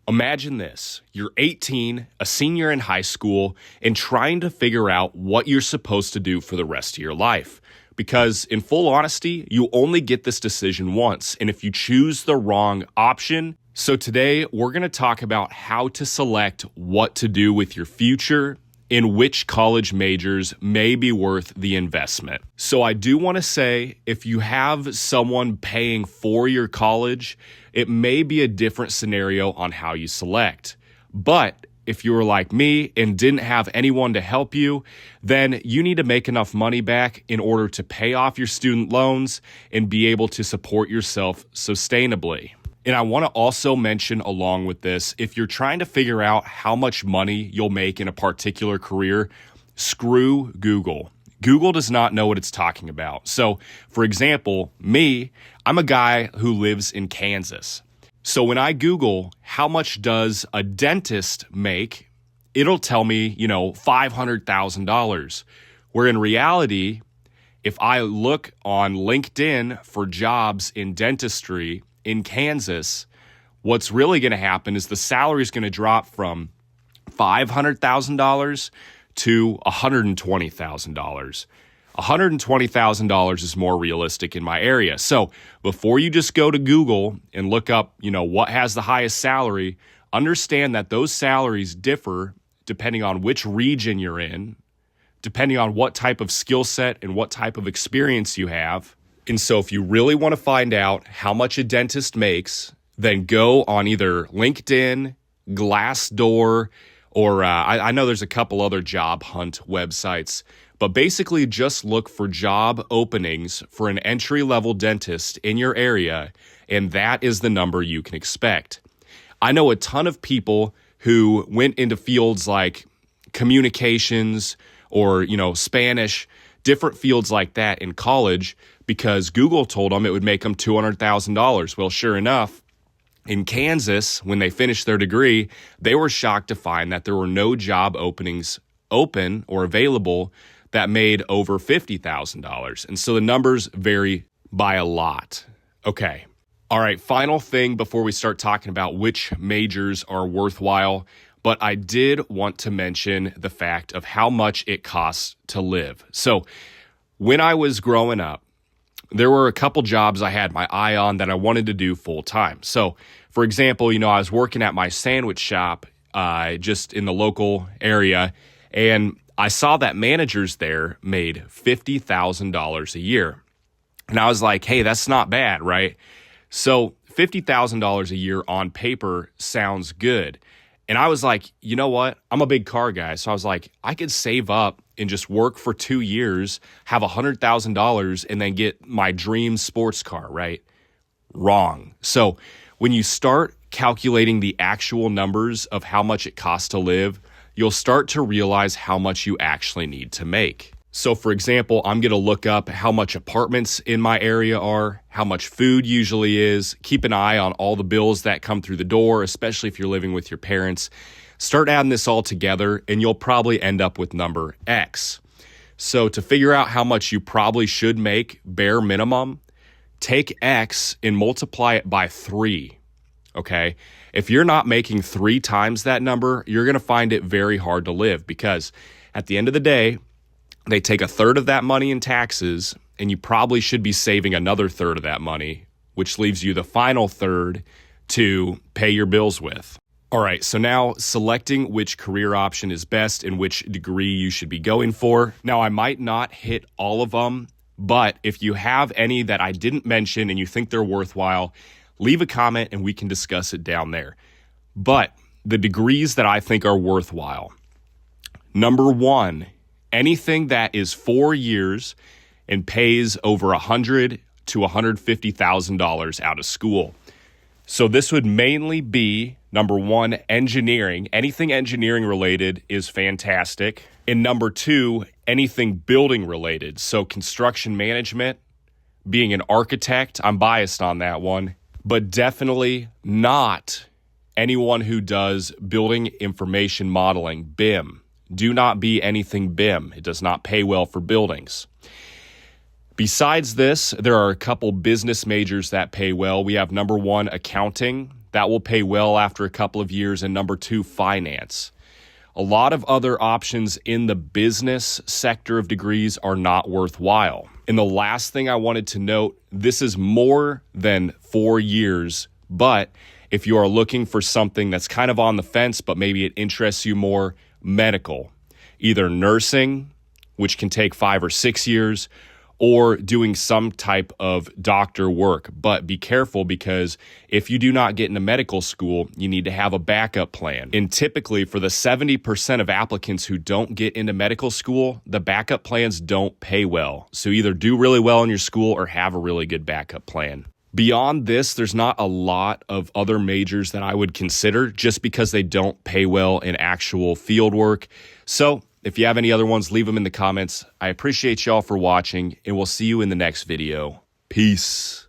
Imagine this. You're 18, a senior in high school, and trying to figure out what you're supposed to do for the rest of your life. Because in full honesty, you only get this decision once, and if you choose the wrong option. So today, we're going to talk about how to select what to do with your future and which college majors may be worth the investment. So I do want to say, if you have someone paying for your college, it may be a different scenario on how you select. But if you were like me and didn't have anyone to help you, then you need to make enough money back in order to pay off your student loans and be able to support yourself sustainably. And I want to also mention along with this, if you're trying to figure out how much money you'll make in a particular career, screw Google. Google does not know what it's talking about. So, for example, I'm a guy who lives in Kansas. So when I Google how much does a dentist make, it'll tell me, $500,000. Where in reality, if I look on LinkedIn for jobs in dentistry in Kansas, what's really going to happen is the salary is going to drop from $500,000 to $120,000. $120,000 is more realistic in my area. So before you just go to Google and look up, what has the highest salary, understand that those salaries differ depending on which region you're in, depending on what type of skill set and what type of experience you have. And so if you really want to find out how much a dentist makes, then go on either LinkedIn, Glassdoor, or I know there's a couple other job hunt websites, but basically just look for job openings for an entry-level dentist in your area, and that is the number you can expect. I know a ton of people who went into fields like communications or, Spanish, different fields like that in college because Google told them it would make them $200,000. Well, sure enough, in Kansas, when they finished their degree, they were shocked to find that there were no job openings open or available that made over $50,000. And so the numbers vary by a lot. Okay. All right. Final thing before we start talking about which majors are worthwhile. But I did want to mention the fact of how much it costs to live. So when I was growing up, there were a couple jobs I had my eye on that I wanted to do full time. So, for example, I was working at my sandwich shop just in the local area, and I saw that managers there made $50,000 a year. And I was like, hey, that's not bad, right? So $50,000 a year on paper sounds good. And I was like, you know what? I'm a big car guy. So I was like, I could save up and just work for 2 years, have $100,000, and then get my dream sports car, right? Wrong. So when you start calculating the actual numbers of how much it costs to live, you'll start to realize how much you actually need to make. So for example, I'm going to look up how much apartments in my area are, how much food usually is, keep an eye on all the bills that come through the door, especially if you're living with your parents. Start adding this all together and you'll probably end up with number X. So to figure out how much you probably should make bare minimum, take X and multiply it by 3, okay? If you're not making 3 times that number, you're going to find it very hard to live because at the end of the day, they take 1/3 of that money in taxes, and you probably should be saving another 1/3 of that money, which leaves you the final 1/3 to pay your bills with. All right, so now selecting which career option is best and which degree you should be going for. Now, I might not hit all of them, but if you have any that I didn't mention and you think they're worthwhile, leave a comment and we can discuss it down there. But the degrees that I think are worthwhile. Number 1, anything that is 4 years and pays over $100,000 to $150,000 out of school. So this would mainly be, number 1, engineering. Anything engineering related is fantastic. And number 2, anything building related. So construction management, being an architect, I'm biased on that one, but definitely not anyone who does building information modeling, BIM. Do not be anything BIM. It does not pay well for buildings. Besides this, there are a couple business majors that pay well. We have number 1, accounting. That will pay well after a couple of years. And number two, finance. A lot of other options in the business sector of degrees are not worthwhile. And the last thing I wanted to note, this is more than 4 years, but if you are looking for something that's kind of on the fence, but maybe it interests you more, medical, either nursing, which can take 5 or 6 years, or doing some type of doctor work. But be careful, because if you do not get into medical school, you need to have a backup plan. And typically for the 70% of applicants who don't get into medical school, the backup plans don't pay well. So either do really well in your school or have a really good backup plan. Beyond this, there's not a lot of other majors that I would consider just because they don't pay well in actual field work. So if you have any other ones, leave them in the comments. I appreciate y'all for watching, and we'll see you in the next video. Peace.